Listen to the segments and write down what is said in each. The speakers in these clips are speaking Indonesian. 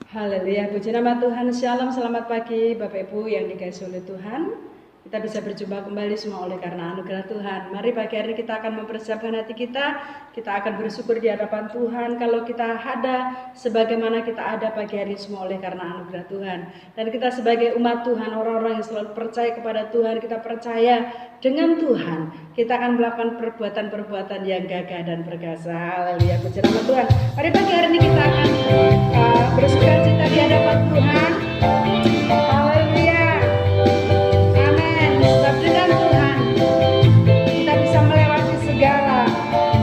Haleluya, puji nama Tuhan. Shalom, selamat pagi Bapak Ibu yang dikasihi oleh Tuhan. Kita bisa berjumpa kembali semua oleh karena anugerah Tuhan. Mari pagi hari kita akan mempersiapkan hati kita. Kita akan bersyukur di hadapan Tuhan kalau kita ada sebagaimana kita ada pagi hari semua oleh karena anugerah Tuhan. Dan kita sebagai umat Tuhan, orang-orang yang selalu percaya kepada Tuhan, kita percaya dengan Tuhan, kita akan melakukan perbuatan-perbuatan yang gagah dan perkasa. Haleluya, puji nama Tuhan. Mari pagi hari ini kita akan bersukacita di hadapan Tuhan. Haleluya. Amin. Sebab dengan Tuhan kita bisa melewati segala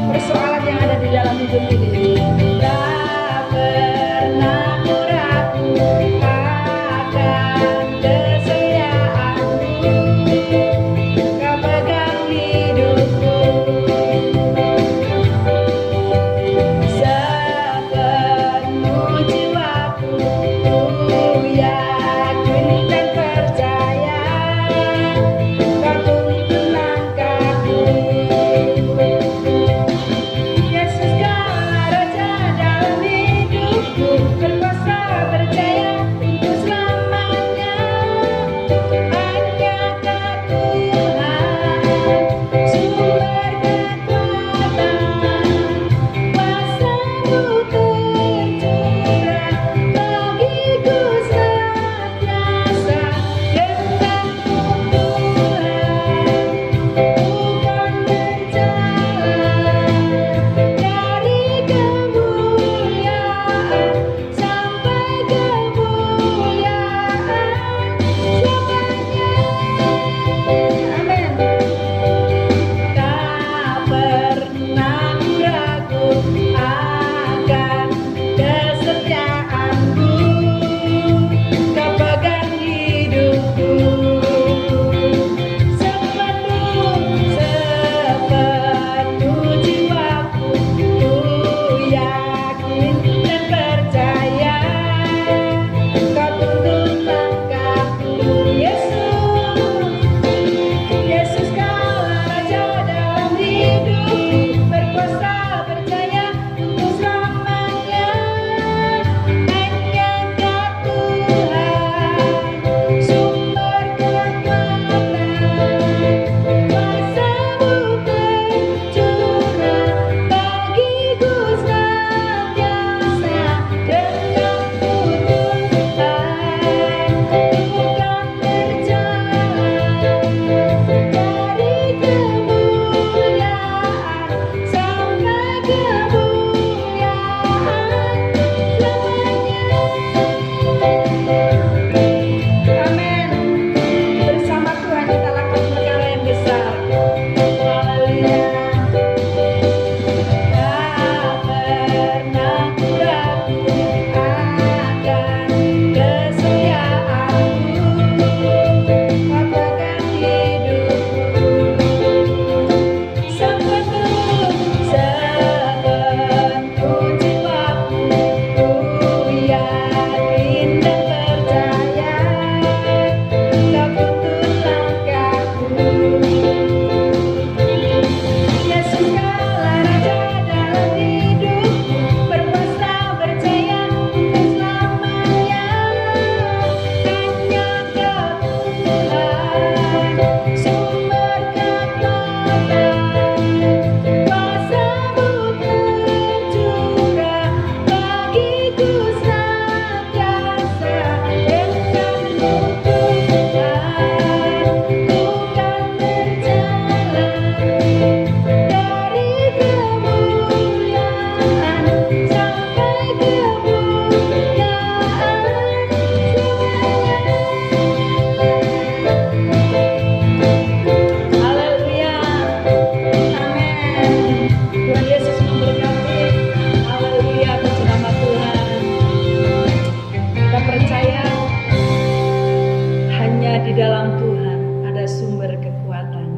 persoalan yang ada di dalam hidup ini. Tak pernah ku ragu akan kesetiaanmu. Kau pegang hidupku sepenuh jiwaku. Ku yakin dan percaya Kau tuntun langkahku. Yesus Kaulah Raja dalam hidupku, berkuasa percaya untuk selamanya. Hanya Kau Tuhan, sumber kekuatan, kuasa-Mu tercurah bagiku senantiasa. Denganmu Tuhan, bukan berjalan dari kemuliaan sampai kemuliaan selamanya. Amin. Tak pernah ku ragu akan kesetiaanmu. Kau pegang hidupku sepenuh jiwaku. Ku yakin dan percaya Kau tuntun langkahku. Yesus Kaulah Raja dalam hidupku, berkuasa percaya untuk selamanya. Hanya Kau Tuhan, sumber kekuatan, kuasa-Mu tercurah bagiku senantiasa. Denganmu Tuhan, bukan berjalan dari kemuliaan sampai kemuliaan selamanya. Amin. Bersama Tuhan kita lakukan perkara yang besar. Haleluya. Tak pernah ku ragu akan kesetiaanmu. Kau pegang hidupku sepenuh jiwaku. Ku yakin dan percaya Kau tuntun langkahku. Yesus Kaulah Raja dalam hidupku, berkuasa percaya untuk selamanya. Hanya Kau Tuhan, sumber kekuatan, kuasa-Mu tercurah bagiku senantiasa. Denganmu Tuhan, bukan berjalan dari kemuliaan sampai kemuliaan selamanya. Haleluya. Amin. Tuhan Yesus memberkati. Haleluya, puji nama Tuhan. Kita percaya hanya di dalam Tuhan ada sumber kekuatan.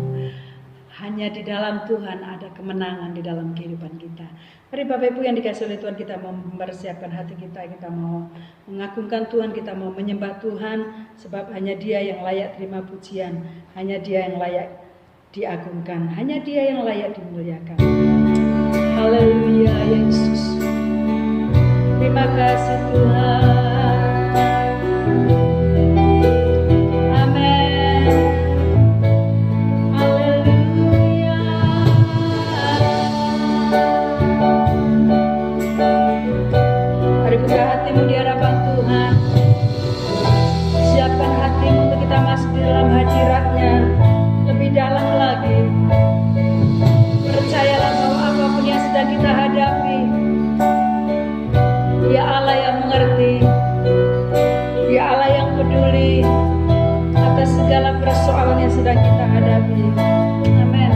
Hanya di dalam Tuhan ada kemenangan di dalam kehidupan kita. Mari Bapak Ibu yang dikasihi oleh Tuhan, kita mau mempersiapkan hati kita mau mengagungkan Tuhan, kita mau menyembah Tuhan, sebab hanya Dia yang layak terima pujian, hanya Dia yang layak diagungkan, hanya Dia yang layak dimuliakan. Haleluya Yesus. Terima kasih Tuhan. buka hatimu di hadapan Tuhan. Siapkan hatimu untuk kita masuk di dalam hadirat-Nya lebih dalam lagi. Percayalah bahwa apapun yang sedang kita hadapi, Dia Allah yang mengerti, Dia Allah yang peduli atas segala persoalan yang sedang kita hadapi. Amin.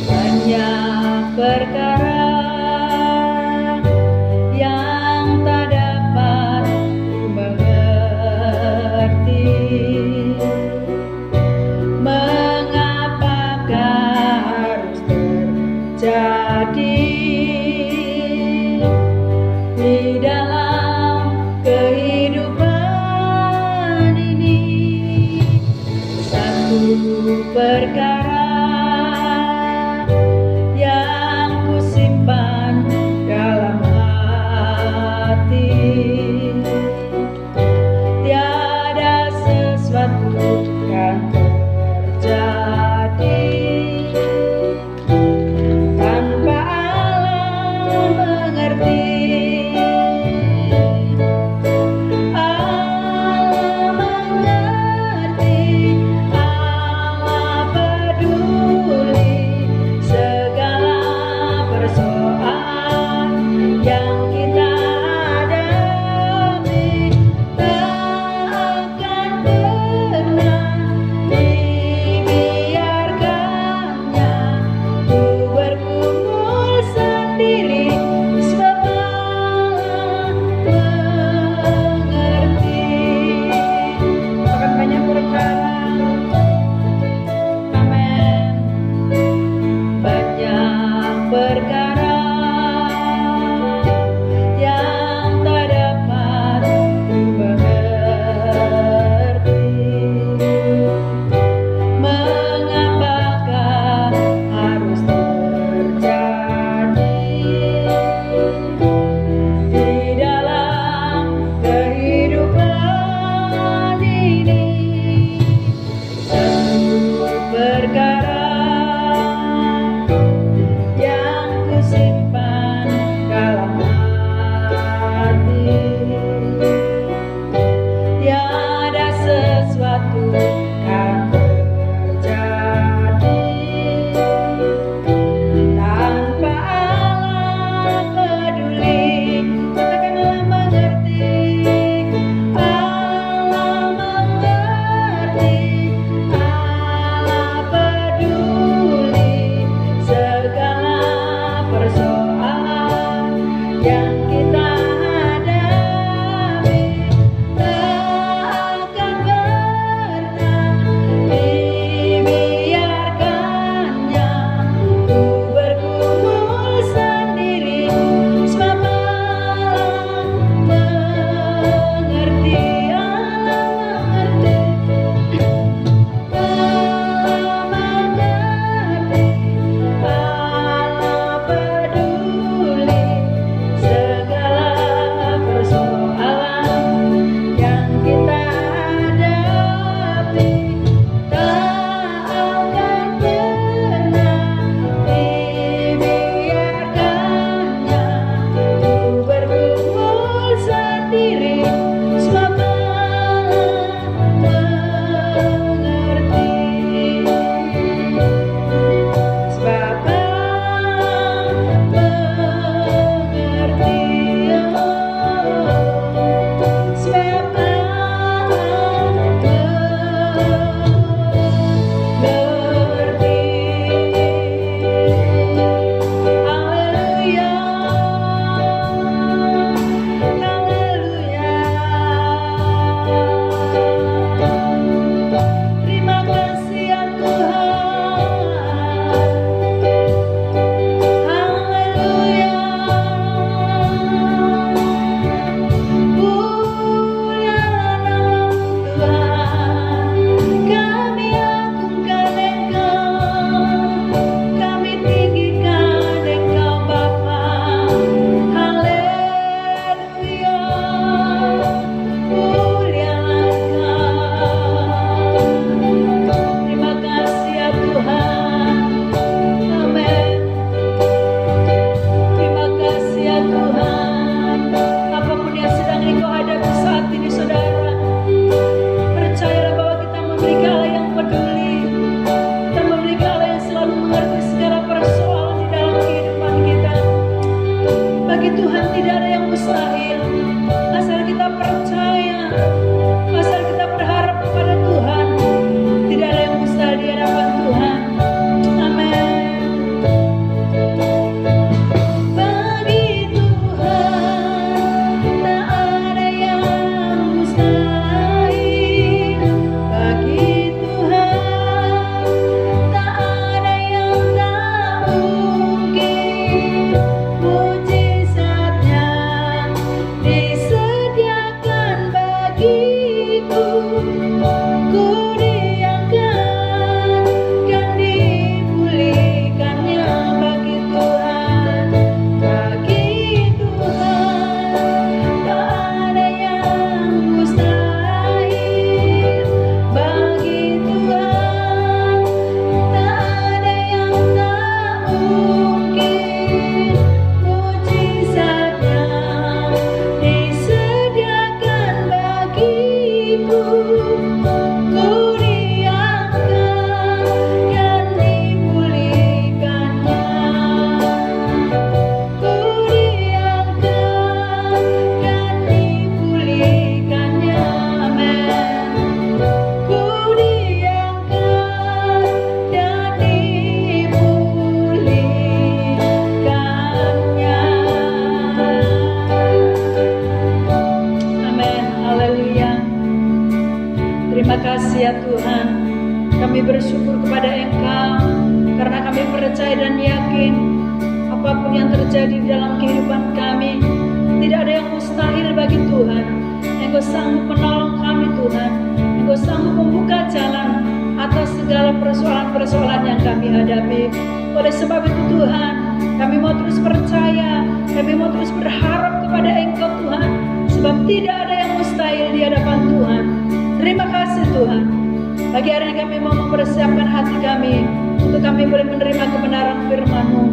Banyak perkara yang tak dapat mengerti, mengapakah harus terjadi di dalam kehidupan ini. Satu perkara yang kusimpan dalam hati, tiada sesuatu yang terjadi tanpa Allah mengerti. bersyukur kepada Engkau karena kami percaya dan yakin apapun yang terjadi di dalam kehidupan kami, tidak ada yang mustahil bagi Tuhan. Engkau sanggup menolong kami Tuhan. Engkau sanggup membuka jalan atas segala persoalan-persoalan yang kami hadapi. Oleh sebab itu Tuhan, kami mau terus percaya, kami mau terus berharap kepada Engkau Tuhan, sebab tidak ada yang mustahil di hadapan Tuhan. Terima kasih Tuhan. Pagi hari ini kami mau mempersiapkan hati kami untuk kami boleh menerima kebenaran firman-Mu.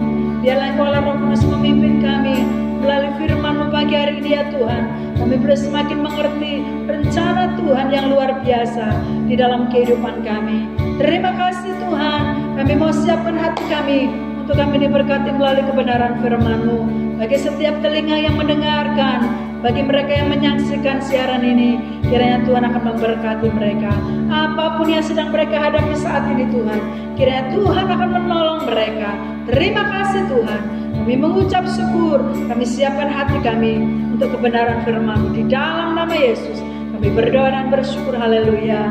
Biarlah Engkau Roh Kudus memimpin kami melalui firman-Mu pagi hari ini ya Tuhan. Kami boleh semakin mengerti rencana Tuhan yang luar biasa di dalam kehidupan kami. Terima kasih Tuhan. Kami mau siapkan hati kami untuk kami diberkati melalui kebenaran firman-Mu. Bagi setiap telinga yang mendengarkan, bagi mereka yang menyaksikan siaran ini, kiranya Tuhan akan memberkati mereka. Apapun yang sedang mereka hadapi saat ini Tuhan, kiranya Tuhan akan menolong mereka. Terima kasih Tuhan. Kami mengucap syukur, kami siapkan hati kami untuk kebenaran firman-Mu. Di dalam nama Yesus kami berdoa dan bersyukur. Haleluya.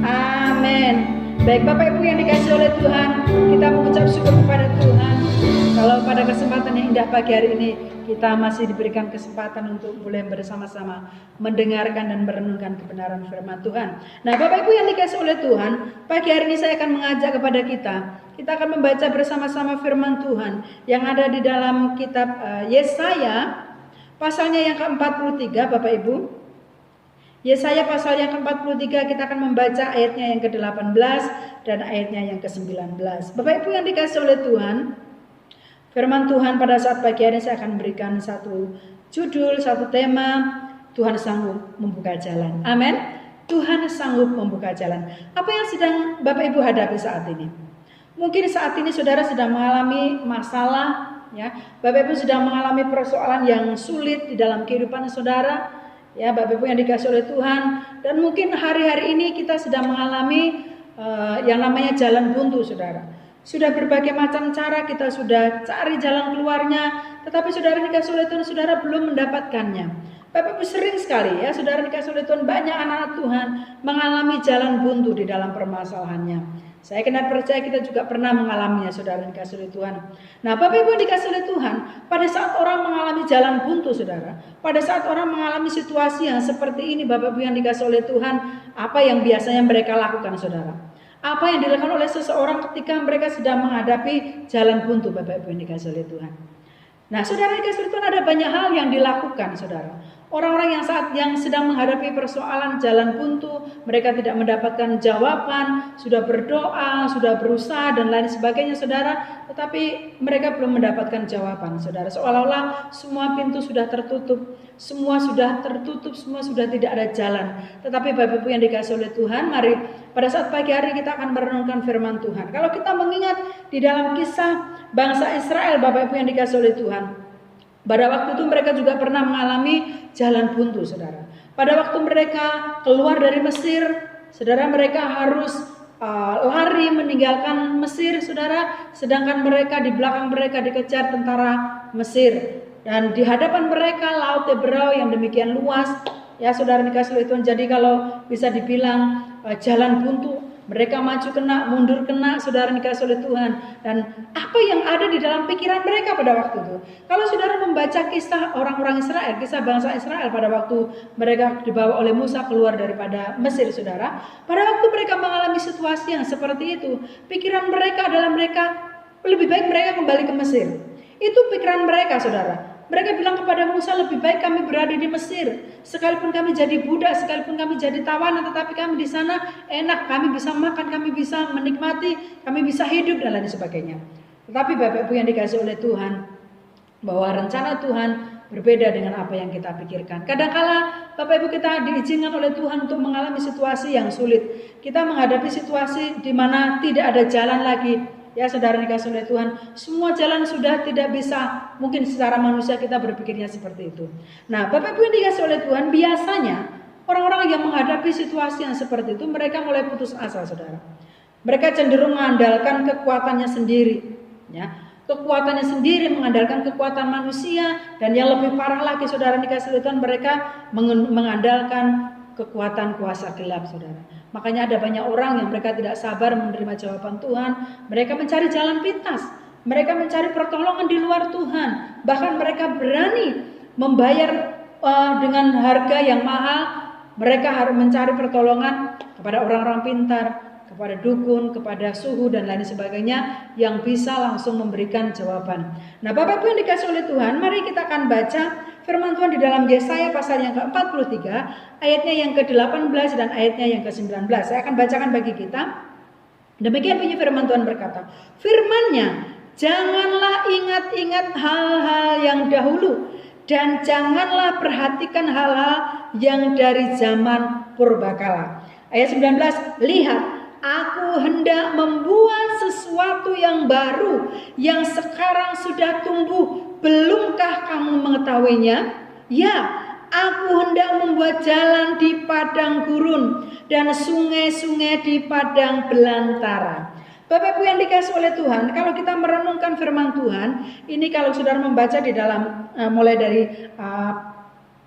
Amin. Baik Bapak Ibu yang dikasihi oleh Tuhan, kita mengucap syukur kepada Tuhan. Kalau pada kesempatan yang indah pagi hari ini, kita masih diberikan kesempatan untuk boleh bersama-sama mendengarkan dan merenungkan kebenaran firman Tuhan. Nah Bapak Ibu yang dikasihi oleh Tuhan, pagi hari ini saya akan mengajak kepada kita akan membaca bersama-sama firman Tuhan yang ada di dalam kitab Yesaya, pasalnya yang ke-43 Bapak Ibu. Yesaya pasal yang ke-43, kita akan membaca ayatnya yang ke-18 dan ayatnya yang ke-19. Bapak Ibu yang dikasihi oleh Tuhan, firman Tuhan pada saat pagi hari saya akan berikan satu judul, satu tema, Tuhan sanggup membuka jalan. Amin. Tuhan sanggup membuka jalan. Apa yang sedang Bapak Ibu hadapi saat ini? Mungkin saat ini saudara sedang mengalami masalah, ya. Bapak Ibu sedang mengalami persoalan yang sulit di dalam kehidupan saudara. Ya, Bapak Ibu yang dikasihi oleh Tuhan, dan mungkin hari-hari ini kita sedang mengalami yang namanya jalan buntu, saudara. Sudah berbagai macam cara kita sudah cari jalan keluarnya, tetapi saudara dikasihi oleh Tuhan, saudara belum mendapatkannya. Bapak Ibu sering sekali ya, saudara dikasihi oleh Tuhan, banyak anak-anak Tuhan mengalami jalan buntu di dalam permasalahannya. Saya kenal percaya kita juga pernah mengalaminya, saudara dikasihi oleh Tuhan. Nah, Bapak Ibu yang dikasihi oleh Tuhan, pada saat orang mengalami jalan buntu, saudara, pada saat orang mengalami situasi yang seperti ini, Bapak Ibu yang dikasihi oleh Tuhan, apa yang biasanya mereka lakukan, saudara? Apa yang dilakukan oleh seseorang ketika mereka sedang menghadapi jalan buntu, Bapak Ibu yang dikasihi oleh Tuhan? Nah, saudara dikasihi oleh Tuhan, ada banyak hal yang dilakukan, saudara. Orang-orang yang sedang menghadapi persoalan jalan buntu, mereka tidak mendapatkan jawaban, sudah berdoa, sudah berusaha dan lain sebagainya, saudara, tetapi mereka belum mendapatkan jawaban, saudara. Seolah-olah semua pintu sudah tertutup, semua sudah tidak ada jalan. Tetapi Bapak Ibu yang dikasihi oleh Tuhan, mari pada saat pagi hari kita akan merenungkan firman Tuhan. Kalau kita mengingat di dalam kisah bangsa Israel, Bapak Ibu yang dikasihi oleh Tuhan, pada waktu itu mereka juga pernah mengalami jalan buntu, saudara. Pada waktu mereka keluar dari Mesir, saudara, mereka harus lari meninggalkan Mesir, saudara. Sedangkan mereka di belakang mereka dikejar tentara Mesir. Dan di hadapan mereka Laut Teberau yang demikian luas. Ya saudara dikasihi oleh Tuhan, jadi kalau bisa dibilang jalan buntu, mereka maju kena, mundur kena, saudara dikasihi oleh Tuhan. Dan apa yang ada di dalam pikiran mereka pada waktu itu? Kalau saudara membaca kisah orang-orang Israel, kisah bangsa Israel pada waktu mereka dibawa oleh Musa keluar daripada Mesir, saudara. Pada waktu mereka mengalami situasi yang seperti itu, pikiran mereka adalah mereka lebih baik mereka kembali ke Mesir. Itu pikiran mereka, saudara. Mereka bilang kepada Musa, lebih baik kami berada di Mesir, sekalipun kami jadi budak, sekalipun kami jadi tawanan, tetapi kami di sana enak, kami bisa makan, kami bisa menikmati, kami bisa hidup dan lain sebagainya. Tetapi Bapak Ibu yang dikasihi oleh Tuhan, bahwa rencana Tuhan berbeda dengan apa yang kita pikirkan. Kadangkala Bapak Ibu kita diizinkan oleh Tuhan untuk mengalami situasi yang sulit. Kita menghadapi situasi di mana tidak ada jalan lagi. Ya saudara dikasihi oleh Tuhan, semua jalan sudah tidak bisa, mungkin secara manusia kita berpikirnya seperti itu. Nah Bapak Ibu yang dikasihi oleh Tuhan, biasanya orang-orang yang menghadapi situasi yang seperti itu, mereka mulai putus asa, saudara. Mereka cenderung mengandalkan kekuatannya sendiri, ya. Kekuatannya sendiri, mengandalkan kekuatan manusia, dan yang lebih parah lagi, saudara dikasihi oleh Tuhan, mereka mengandalkan kekuatan kuasa gelap, saudara. Makanya ada banyak orang yang mereka tidak sabar menerima jawaban Tuhan. Mereka mencari jalan pintas. Mereka mencari pertolongan di luar Tuhan. Bahkan mereka berani membayar dengan harga yang mahal. Mereka harus mencari pertolongan kepada orang-orang pintar, kepada dukun, kepada suhu dan lain sebagainya yang bisa langsung memberikan jawaban. Nah, Bapak Ibu yang dikasih oleh Tuhan, mari kita akan baca firman Tuhan di dalam Yesaya pasal yang ke-43, ayatnya yang ke-18 dan ayatnya yang ke-19. Saya akan bacakan bagi kita. Demikian bunyi firman Tuhan berkata, firman-Nya, janganlah ingat-ingat hal-hal yang dahulu, dan janganlah perhatikan hal-hal yang dari zaman purbakala. Ayat 19, lihat, aku hendak membuat sesuatu yang baru, yang sekarang sudah tumbuh. Belumkah kamu mengetahuinya? Ya, aku hendak membuat jalan di padang gurun dan sungai-sungai di padang belantara. Bapak Ibu yang dikasih oleh Tuhan, kalau kita merenungkan firman Tuhan, ini kalau saudara membaca di dalam mulai dari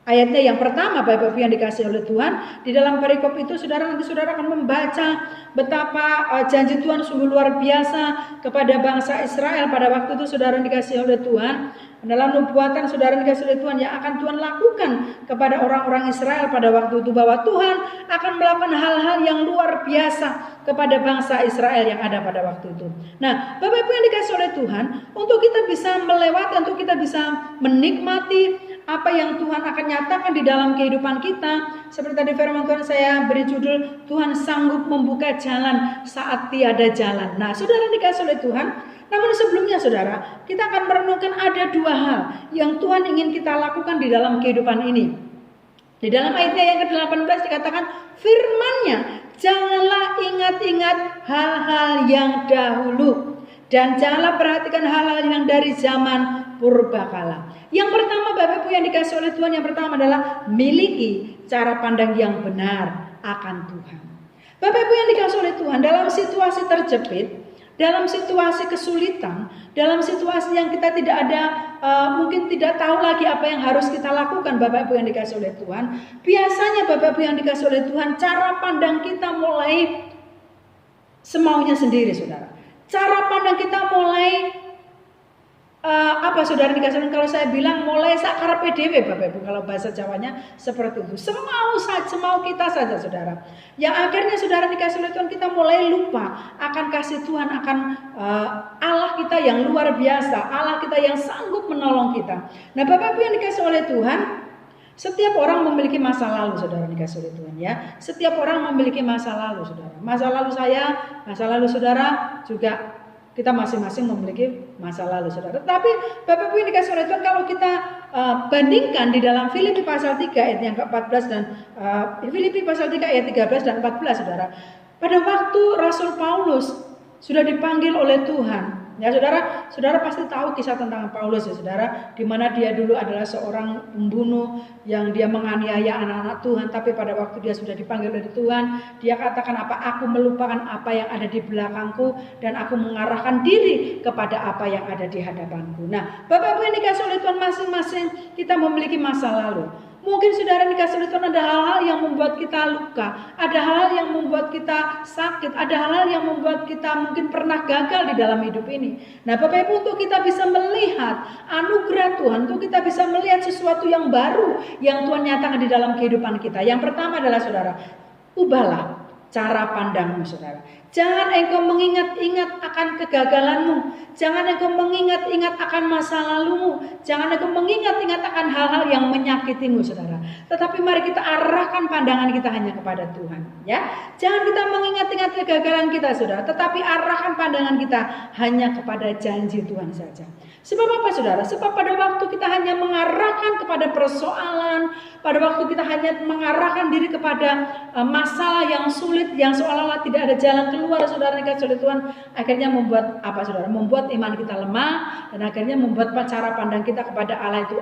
ayatnya yang pertama, Bapak Ibu yang dikasih oleh Tuhan, di dalam perikop itu nanti saudara akan membaca betapa janji Tuhan sungguh luar biasa kepada bangsa Israel pada waktu itu saudara dikasih oleh Tuhan. Dalam nubuatan saudara dikasih oleh Tuhan yang akan Tuhan lakukan kepada orang-orang Israel pada waktu itu, bahwa Tuhan akan melakukan hal-hal yang luar biasa kepada bangsa Israel yang ada pada waktu itu. Nah, Bapak Ibu yang dikasih oleh Tuhan, untuk kita bisa melewati, untuk kita bisa menikmati apa yang Tuhan akan nyatakan di dalam kehidupan kita. Seperti tadi firman Tuhan saya beri judul, Tuhan sanggup membuka jalan saat tiada jalan. Nah, saudara dikasih oleh Tuhan, namun sebelumnya saudara, kita akan merenungkan ada dua hal yang Tuhan ingin kita lakukan di dalam kehidupan ini. Di dalam ayatnya yang ke-18 dikatakan, firman-Nya, janganlah ingat-ingat hal-hal yang dahulu, dan janganlah perhatikan hal-hal yang dari zaman purbakala. Yang pertama Bapak Ibu yang dikasih oleh Tuhan, yang pertama adalah miliki cara pandang yang benar akan Tuhan. Bapak Ibu yang dikasih oleh Tuhan, dalam situasi terjepit, dalam situasi kesulitan, dalam situasi yang kita tidak ada, mungkin tidak tahu lagi apa yang harus kita lakukan, Bapak Ibu yang dikasih oleh Tuhan. Biasanya Bapak Ibu yang dikasih oleh Tuhan, cara pandang kita mulai semaunya sendiri, saudara. Cara pandang kita mulai saudara dikasih, kalau saya bilang mulai sakar PDW, Bapak Ibu, kalau bahasa Jawanya seperti itu. Semau kita saja, saudara. Yang akhirnya saudara dikasih oleh Tuhan, kita mulai lupa akan kasih Tuhan, akan Allah kita yang luar biasa, Allah kita yang sanggup menolong kita. Nah, Bapak Ibu yang dikasih oleh Tuhan, setiap orang memiliki masa lalu, saudara dikasih oleh Tuhan, ya. Setiap orang memiliki masa lalu, saudara. Masa lalu saya, masa lalu saudara juga. Kita masing-masing memiliki masa lalu, saudara. Tetapi Bapak Ibu yang dikasih oleh Tuhan, kalau kita bandingkan di dalam Filipi pasal 3 ayat yang ke-14 dan Filipi pasal 3 ayat 13 dan 14, saudara. Pada waktu Rasul Paulus sudah dipanggil oleh Tuhan. Ya, saudara pasti tahu kisah tentang Paulus, ya saudara, di mana dia dulu adalah seorang pembunuh yang dia menganiaya anak-anak Tuhan, tapi pada waktu dia sudah dipanggil oleh Tuhan, dia katakan, aku melupakan apa yang ada di belakangku dan aku mengarahkan diri kepada apa yang ada di hadapanku. Nah, Bapak Ibu yang dikasih oleh Tuhan, masing-masing kita memiliki masa lalu. Mungkin saudara dikasih oleh Tuhan, ada hal-hal yang membuat kita luka, ada hal-hal yang membuat kita sakit, ada hal-hal yang membuat kita mungkin pernah gagal di dalam hidup ini. Nah, Bapak Ibu, untuk kita bisa melihat anugerah Tuhan, untuk kita bisa melihat sesuatu yang baru yang Tuhan nyatakan di dalam kehidupan kita. Yang pertama adalah saudara, ubahlah cara pandangmu, saudara. Jangan engkau mengingat-ingat akan kegagalanmu. Jangan engkau mengingat-ingat akan masa lalumu. Jangan engkau mengingat-ingat akan hal-hal yang menyakitimu, saudara. Tetapi mari kita arahkan pandangan kita hanya kepada Tuhan, ya. Jangan kita mengingat-ingat kegagalan kita, saudara, tetapi arahkan pandangan kita hanya kepada janji Tuhan saja. Sebab apa, saudara? Sebab pada waktu kita hanya mengarahkan kepada persoalan, pada waktu kita hanya mengarahkan diri kepada masalah yang sulit, yang seolah-olah tidak ada jalan keluar, saudara dikasih oleh Tuhan, akhirnya membuat apa, saudara? Membuat iman kita lemah, dan akhirnya membuat cara pandang kita kepada Allah itu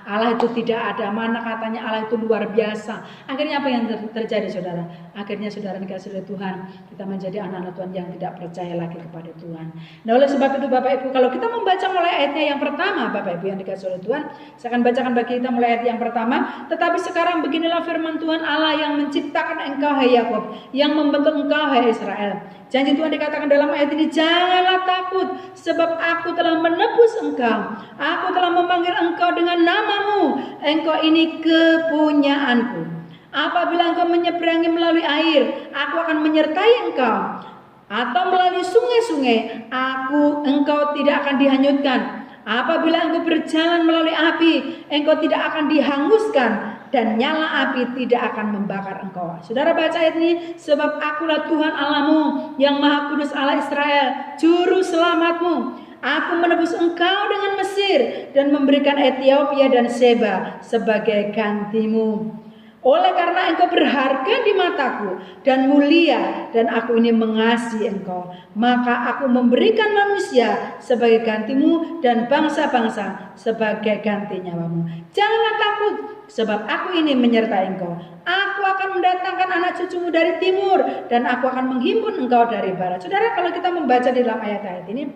Allah itu tidak ada, mana katanya Allah itu luar biasa. Akhirnya apa yang terjadi, saudara? Akhirnya saudara dikasih oleh Tuhan, kita menjadi anak-anak Tuhan yang tidak percaya lagi kepada Tuhan. Nah, oleh sebab itu Bapak Ibu, kalau kita membaca mulai ayatnya yang pertama, Bapak Ibu yang dikasih oleh Tuhan. Saya akan bacakan bagi kita mulai ayat yang pertama. Tetapi sekarang beginilah firman Tuhan Allah yang menciptakan engkau hai Yakub, yang membentuk engkau hai Israel. Janji Tuhan dikatakan dalam ayat ini, janganlah takut, sebab aku telah menebus engkau. Aku telah memanggil engkau dengan namamu. Engkau ini kepunyaanku. Apabila engkau menyeberangi melalui air, aku akan menyertai engkau. Atau melalui sungai-sungai, engkau tidak akan dihanyutkan. Apabila engkau berjalan melalui api, engkau tidak akan dihanguskan, dan nyala api tidak akan membakar engkau. Saudara baca ayat ini, sebab akulah Tuhan Allahmu, yang Maha Kudus Allah Israel, juru selamatmu. Aku menebus engkau dengan Mesir, dan memberikan Ethiopia dan Seba sebagai gantimu. Oleh karena engkau berharga di mataku dan mulia, dan aku ini mengasihi engkau, maka aku memberikan manusia sebagai gantimu dan bangsa-bangsa sebagai ganti nyawamu. Janganlah takut, sebab aku ini menyertai engkau. Aku akan mendatangkan anak cucumu dari timur, dan aku akan menghimpun engkau dari barat. Saudara, kalau kita membaca di dalam ayat-ayat ini,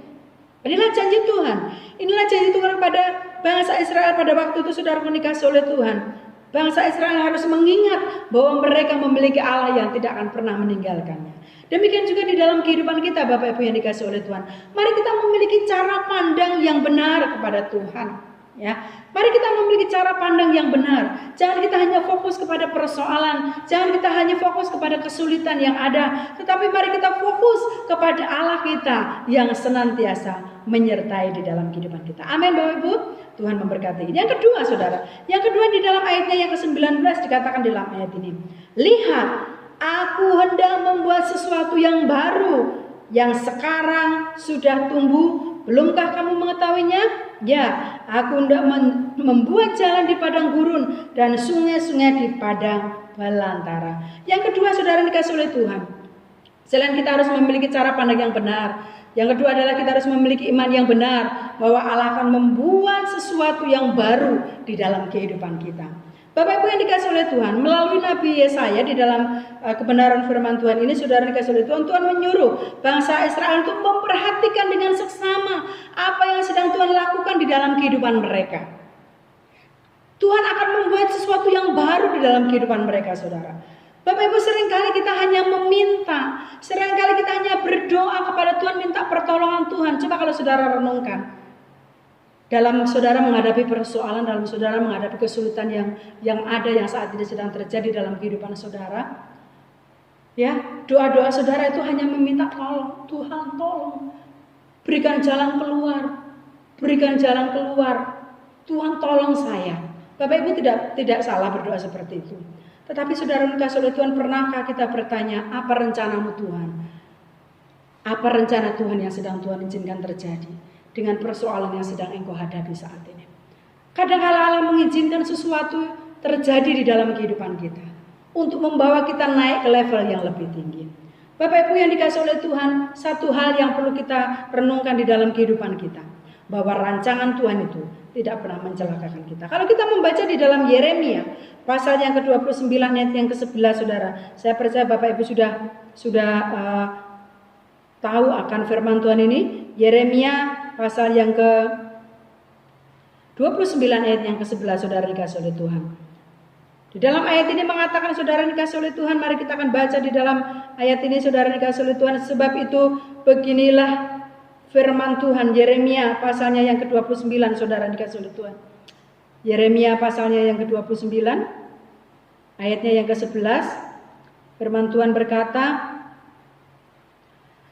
inilah janji Tuhan. Inilah janji Tuhan kepada bangsa Israel pada waktu itu, saudara, dikasih oleh Tuhan. Bangsa Israel harus mengingat bahwa mereka memiliki Allah yang tidak akan pernah meninggalkannya. Demikian juga di dalam kehidupan kita, Bapak Ibu yang dikasih oleh Tuhan. Mari kita memiliki cara pandang yang benar kepada Tuhan. Ya, mari kita memiliki cara pandang yang benar. Jangan kita hanya fokus kepada persoalan, jangan kita hanya fokus kepada kesulitan yang ada, tetapi mari kita fokus kepada Allah kita yang senantiasa menyertai di dalam kehidupan kita. Amin, Bapak Ibu. Tuhan memberkati. Yang kedua, saudara, yang kedua di dalam ayatnya yang ke-19 dikatakan di dalam ayat ini, lihat, aku hendak membuat sesuatu yang baru, yang sekarang sudah tumbuh. Belumkah kamu mengetahuinya? Ya, aku hendak membuat jalan di padang gurun dan sungai-sungai di padang belantara. Yang kedua, saudara dikasih oleh Tuhan, selain kita harus memiliki cara pandang yang benar, yang kedua adalah kita harus memiliki iman yang benar bahwa Allah akan membuat sesuatu yang baru di dalam kehidupan kita. Bapak Ibu yang dikasih oleh Tuhan, melalui Nabi Yesaya di dalam kebenaran firman Tuhan ini, saudara dikasih oleh Tuhan, Tuhan menyuruh bangsa Israel untuk memperhatikan dengan seksama apa yang sedang Tuhan lakukan di dalam kehidupan mereka. Tuhan akan membuat sesuatu yang baru di dalam kehidupan mereka, saudara. Bapak Ibu, seringkali kita hanya meminta, seringkali kita hanya berdoa kepada Tuhan, minta pertolongan Tuhan. Coba kalau saudara renungkan, dalam saudara menghadapi persoalan, dalam saudara menghadapi kesulitan yang ada, yang saat ini sedang terjadi dalam kehidupan saudara, ya, doa-doa saudara itu hanya meminta tolong, Tuhan tolong, berikan jalan keluar, berikan jalan keluar, Tuhan tolong saya. Bapak Ibu tidak salah berdoa seperti itu. Tetapi saudara dikasih oleh Tuhan, pernahkah kita bertanya, apa rencanamu Tuhan? Apa rencana Tuhan yang sedang Tuhan izinkan terjadi dengan persoalan yang sedang engkau hadapi saat ini? Kadang-kala Allah mengizinkan sesuatu terjadi di dalam kehidupan kita untuk membawa kita naik ke level yang lebih tinggi. Bapak Ibu yang dikasih oleh Tuhan, satu hal yang perlu kita renungkan di dalam kehidupan kita, bahwa rancangan Tuhan itu tidak pernah mencelakakan kita. Kalau kita membaca di dalam Yeremia pasal yang ke-29 ayat yang ke-11, saudara, saya percaya Bapak Ibu sudah tahu akan firman Tuhan ini. Yeremia pasal yang ke-29 ayat yang ke-11, saudara dikasih oleh Tuhan. Di dalam ayat ini mengatakan, saudara dikasih oleh Tuhan, mari kita akan baca di dalam ayat ini, saudara dikasih oleh Tuhan. Sebab itu beginilah firman Tuhan, Yeremia pasalnya yang ke-29, saudara dikasih oleh Tuhan. Yeremia pasalnya yang ke-29, ayatnya yang ke-11, firman Tuhan berkata,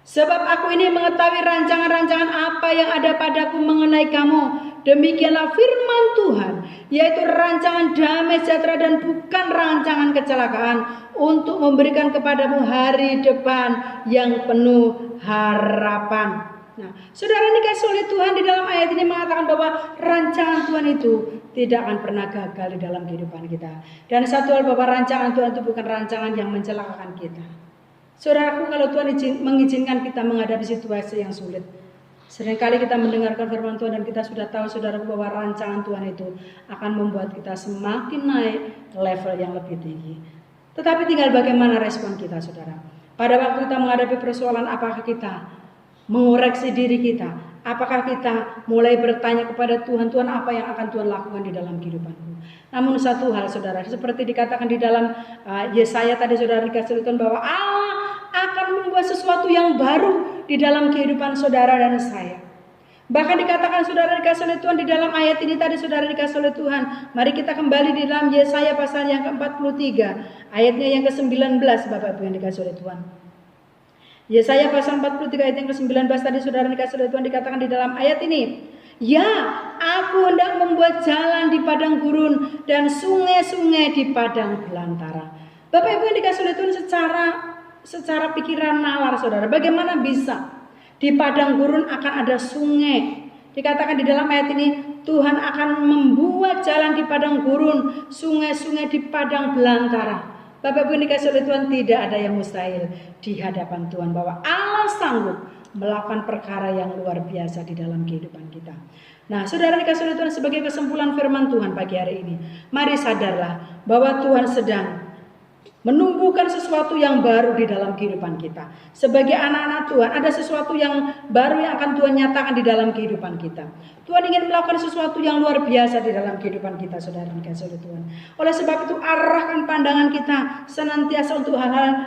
sebab aku ini mengetahui rancangan-rancangan apa yang ada padaku mengenai kamu. Demikianlah firman Tuhan, yaitu rancangan damai sejahtera dan bukan rancangan kecelakaan, untuk memberikan kepadamu hari depan yang penuh harapan. Nah, saudara dikasih oleh Tuhan, di dalam ayat ini mengatakan bahwa rancangan Tuhan itu tidak akan pernah gagal di dalam kehidupan kita. Dan satu hal, bahwa rancangan Tuhan itu bukan rancangan yang mencelakakan kita. Saudaraku, kalau Tuhan mengizinkan kita menghadapi situasi yang sulit, seringkali kita mendengarkan firman Tuhan dan kita sudah tahu, saudaraku, bahwa rancangan Tuhan itu akan membuat kita semakin naik level yang lebih tinggi. Tetapi tinggal bagaimana respon kita, saudara. Pada waktu kita menghadapi persoalan, apakah kita mengoreksi diri kita, Apakah kita mulai bertanya kepada Tuhan, Tuhan apa yang akan Tuhan lakukan di dalam kehidupanku? Namun satu hal saudara, seperti dikatakan di dalam Yesaya tadi saudara dikasih Tuhan bahwa Allah akan membuat sesuatu yang baru di dalam kehidupan saudara dan saya. Bahkan dikatakan saudara dikasih oleh Tuhan di dalam ayat ini tadi saudara dikasih oleh Tuhan. Mari kita kembali di dalam Yesaya pasal yang ke-43. Ayatnya yang ke-19 Bapak Ibu yang dikasih oleh Tuhan. Yesaya pasal 43 ayat yang ke-19 tadi saudara dikasih oleh Tuhan dikatakan di dalam ayat ini. Ya, aku hendak membuat jalan di padang gurun dan sungai-sungai di padang belantara. Bapak Ibu yang dikasih oleh Tuhan secara pikiran nalar saudara. Bagaimana bisa di padang gurun akan ada sungai? Dikatakan di dalam ayat ini Tuhan akan membuat jalan di padang gurun, sungai-sungai di padang belantara. Bapak Ibu yang dikasih oleh Tuhan, tidak ada yang mustahil di hadapan Tuhan, bahwa Allah sanggup melakukan perkara yang luar biasa di dalam kehidupan kita. Nah, saudara dikasih oleh Tuhan, sebagai kesimpulan firman Tuhan pagi hari ini, mari sadarlah bahwa Tuhan sedang menumbuhkan sesuatu yang baru di dalam kehidupan kita. Sebagai anak-anak Tuhan, ada sesuatu yang baru yang akan Tuhan nyatakan di dalam kehidupan kita. Tuhan ingin melakukan sesuatu yang luar biasa di dalam kehidupan kita, saudara dikasih oleh Tuhan. Oleh sebab itu, arahkan pandangan kita senantiasa untuk hal-hal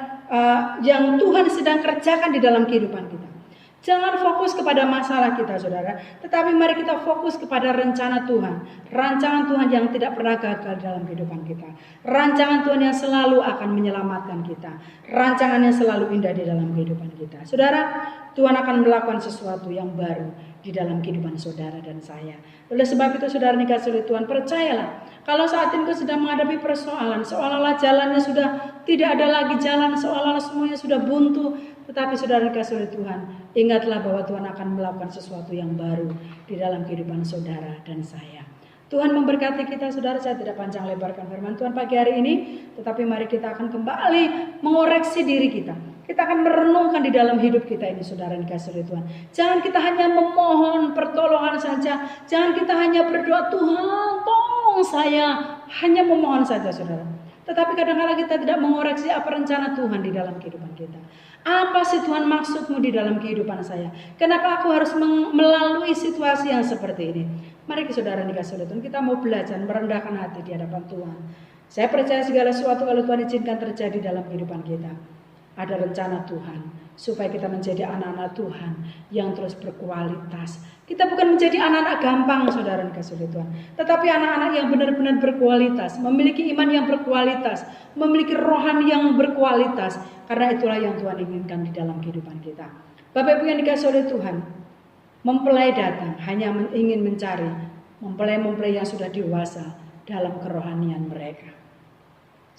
yang Tuhan sedang kerjakan di dalam kehidupan kita. Jangan fokus kepada masalah kita saudara, tetapi mari kita fokus kepada rencana Tuhan. Rancangan Tuhan yang tidak pernah gagal dalam kehidupan kita. Rancangan Tuhan yang selalu akan menyelamatkan kita. Rancangan yang selalu indah di dalam kehidupan kita. Saudara, Tuhan akan melakukan sesuatu yang baru di dalam kehidupan saudara dan saya. Oleh sebab itu saudara dikasih oleh Tuhan, percayalah. Kalau saat ini kita sedang menghadapi persoalan, seolah-olah jalannya sudah tidak ada lagi jalan, seolah-olah semuanya sudah buntu. Tetapi saudara dikasih oleh Tuhan, ingatlah bahwa Tuhan akan melakukan sesuatu yang baru di dalam kehidupan saudara dan saya. Tuhan memberkati kita saudara, saya tidak panjang lebarkan firman Tuhan pagi hari ini. Tetapi mari kita akan kembali mengoreksi diri kita. Kita akan merenungkan di dalam hidup kita ini saudara dikasih oleh Tuhan. Jangan kita hanya memohon pertolongan saja. Jangan kita hanya berdoa, Tuhan tolong saya. Hanya memohon saja saudara. Tetapi kadang-kadang kita tidak mengoreksi apa rencana Tuhan di dalam kehidupan kita. Apa sih Tuhan maksudmu di dalam kehidupan saya? Kenapa aku harus melalui situasi yang seperti ini? Mari saudara dikasih oleh Tuhan, kita mau belajar merendahkan hati di hadapan Tuhan. Saya percaya segala sesuatu kalau Tuhan izinkan terjadi dalam kehidupan kita. Ada rencana Tuhan supaya kita menjadi anak-anak Tuhan yang terus berkualitas. Kita bukan menjadi anak-anak gampang saudara dikasih oleh Tuhan, tetapi anak-anak yang benar-benar berkualitas, memiliki iman yang berkualitas, memiliki rohani yang berkualitas. Karena itulah yang Tuhan inginkan di dalam kehidupan kita. Bapak Ibu yang dikasih oleh Tuhan, mempelai datang hanya ingin mencari mempelai-mempelai yang sudah dewasa dalam kerohanian mereka.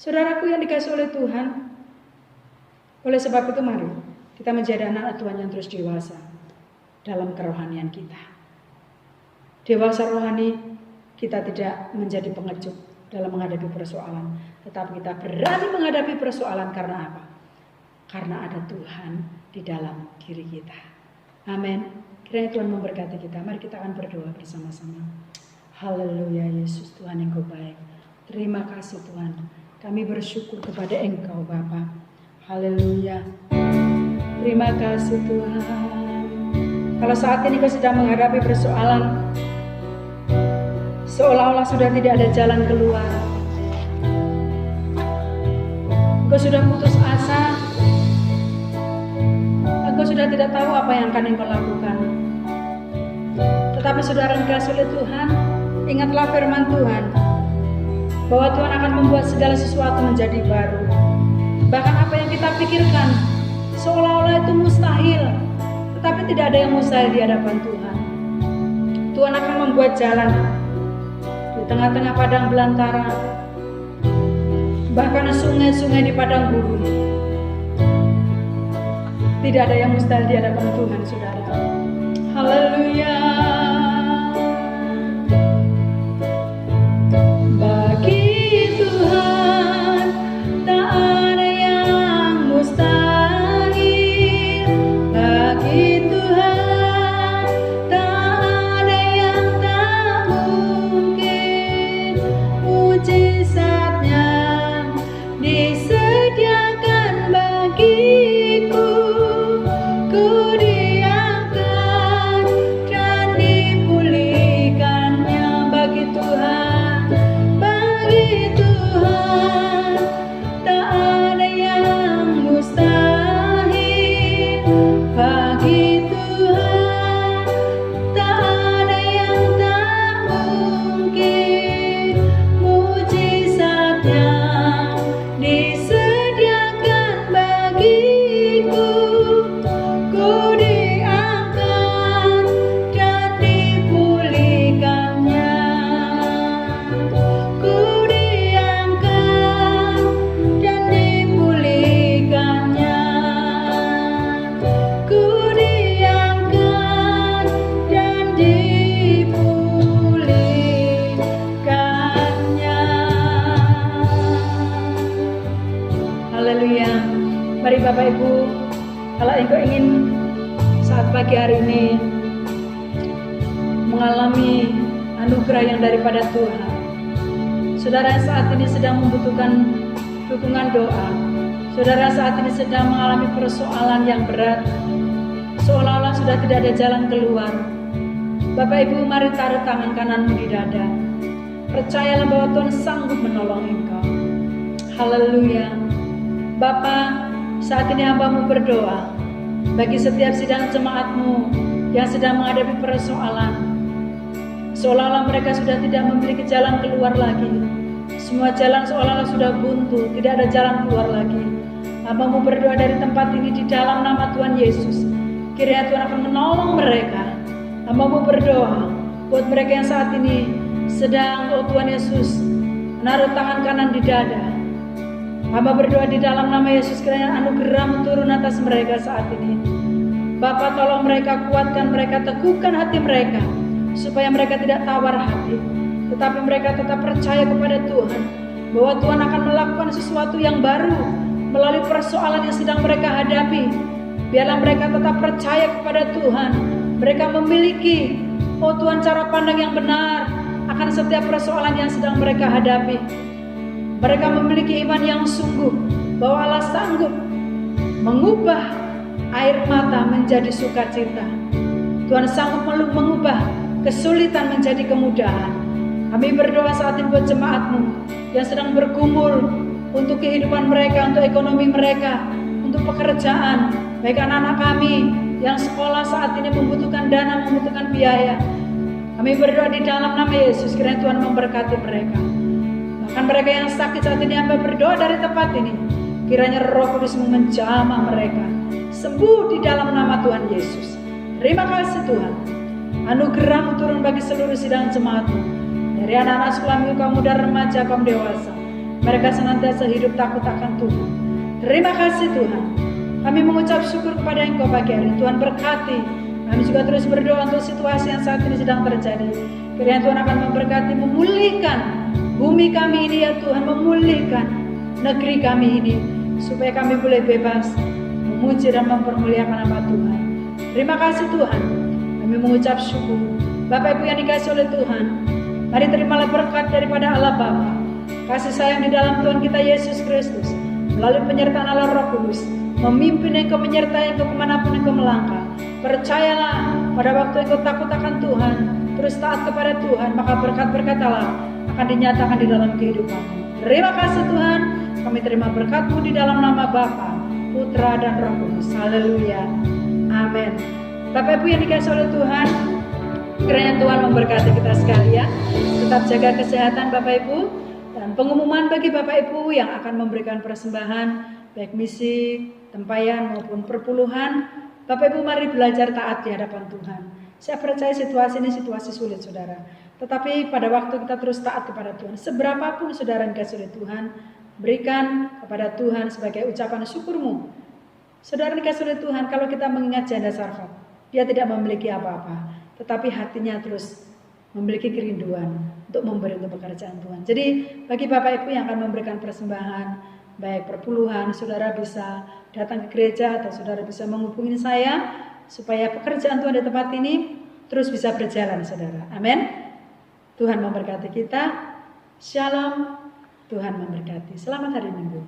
Saudaraku yang dikasih oleh Tuhan, oleh sebab itu mari kita menjadi anak Tuhan yang terus dewasa dalam kerohanian kita. Dewasa rohani, kita tidak menjadi pengecut dalam menghadapi persoalan, tetapi kita berani menghadapi persoalan karena apa? Karena ada Tuhan di dalam diri kita. Amin. Kiranya Tuhan memberkati kita. Mari kita akan berdoa bersama-sama. Haleluya Yesus, Tuhan Engkau baik. Terima kasih Tuhan. Kami bersyukur kepada Engkau Bapa. Haleluya. Terima kasih Tuhan. Kalau saat ini kau sedang menghadapi persoalan, seolah-olah sudah tidak ada jalan keluar, kau sudah putus asa, engkau sudah tidak tahu apa yang akan engkau lakukan. Tetapi saudara dikasih oleh Tuhan, ingatlah firman Tuhan bahwa Tuhan akan membuat segala sesuatu menjadi baru. Bahkan apa yang kita pikirkan seolah-olah itu mustahil, tetapi tidak ada yang mustahil di hadapan Tuhan. Tuhan akan membuat jalan di tengah-tengah padang belantara, bahkan sungai-sungai di padang gurun. Tidak ada yang mustahil di hadapan Tuhan, saudara. Haleluya. Bagi Tuhan tak ada yang mustahil. Bagi Tuhan tak ada yang tak mungkin. Mujizatnya disediakan bagiku. Ku diangkat Mari Bapak Ibu, kalau engkau ingin saat pagi hari ini mengalami anugerah yang daripada Tuhan, saudara yang saat ini sedang membutuhkan dukungan doa, saudara saat ini sedang mengalami persoalan yang berat, seolah-olah sudah tidak ada jalan keluar, Bapak Ibu, mari taruh tangan kananmu di dada. Percayalah bahwa Tuhan sanggup menolong engkau. Haleluya. Bapa, saat ini hamba-Mu berdoa bagi setiap sidang jemaat-Mu yang sedang menghadapi persoalan, seolah-olah mereka sudah tidak memiliki jalan keluar lagi. Semua jalan seolah-olah sudah buntu, tidak ada jalan keluar lagi. Hamba-Mu berdoa dari tempat ini di dalam nama Tuhan Yesus, kiranya Tuhan akan menolong mereka. Hamba-Mu berdoa buat mereka yang saat ini sedang, oh Tuhan Yesus, menaruh tangan kanan di dada. Hamba berdoa di dalam nama Yesus, kiranya anugerah-Mu turun atas mereka saat ini. Bapa, tolong mereka, kuatkan mereka, teguhkan hati mereka, supaya mereka tidak tawar hati, tetapi mereka tetap percaya kepada Tuhan, bahwa Tuhan akan melakukan sesuatu yang baru melalui persoalan yang sedang mereka hadapi. Biarlah mereka tetap percaya kepada Tuhan. Mereka memiliki, oh Tuhan, cara pandang yang benar akan setiap persoalan yang sedang mereka hadapi. Mereka memiliki iman yang sungguh bahwa Allah sanggup mengubah air mata menjadi sukacita. Tuhan sanggup mengubah kesulitan menjadi kemudahan. Kami berdoa saat ini buat jemaat-Mu yang sedang bergumul untuk kehidupan mereka, untuk ekonomi mereka, untuk pekerjaan, baik anak-anak kami yang sekolah saat ini membutuhkan dana, membutuhkan biaya. Kami berdoa di dalam nama Yesus, kiranya Tuhan memberkati mereka. Bahkan mereka yang sakit saat ini, hamba berdoa dari tempat ini, kiranya Roh Kudus menjamah mereka, sembuh di dalam nama Tuhan Yesus. Terima kasih Tuhan. Anugerah-Mu turun bagi seluruh sidang jemaat-Mu, dari anak-anak sekolah minggu, kaum muda, remaja, kaum dewasa. Mereka senantiasa hidup takut akan Tuhan. Terima kasih Tuhan. Kami mengucap syukur kepada Engkau pagi hari. Tuhan berkati. Kami juga terus berdoa untuk situasi yang saat ini sedang terjadi. Kiranya Tuhan akan memberkati, memulihkan bumi kami ini ya Tuhan, memulihkan negeri kami ini, supaya kami boleh bebas memuji dan mempermuliakan nama Tuhan. Terima kasih Tuhan. Kami mengucap syukur. Bapak Ibu yang dikasihi oleh Tuhan, mari terimalah berkat daripada Allah Bapa, kasih sayang di dalam Tuhan kita Yesus Kristus, melalui penyertaan Allah Roh Kudus, memimpin engkau, menyertai engkau kemanapun engkau melangkah. Percayalah, pada waktu engkau takut akan Tuhan, terus taat kepada Tuhan, maka berkat-berkat Allah akan dinyatakan di dalam kehidupanmu. Terima kasih Tuhan. Kami terima berkat-Mu di dalam nama Bapa, Putra dan Roh Kudus. Haleluya. Amin. Bapak Ibu yang dikasihi oleh Tuhan, kiranya Tuhan memberkati kita sekalian. Tetap jaga kesehatan Bapak Ibu. Dan pengumuman bagi Bapak Ibu yang akan memberikan persembahan, baik misi, tempayan maupun perpuluhan, Bapak Ibu mari belajar taat di hadapan Tuhan. Saya percaya situasi ini situasi sulit saudara, tetapi pada waktu kita terus taat kepada Tuhan, seberapapun saudara dikasihi oleh Tuhan, berikan kepada Tuhan sebagai ucapan syukurmu. Saudara dikasihi oleh Tuhan, kalau kita mengingat janda Sarfat, dia tidak memiliki apa-apa, tetapi hatinya terus memiliki kerinduan untuk memberi untuk pekerjaan Tuhan. Jadi bagi Bapak Ibu yang akan memberikan persembahan, baik perpuluhan, saudara bisa datang ke gereja atau saudara bisa menghubungi saya supaya pekerjaan Tuhan di tempat ini terus bisa berjalan saudara. Amin. Tuhan memberkati kita. Shalom. Tuhan memberkati. Selamat hari Minggu.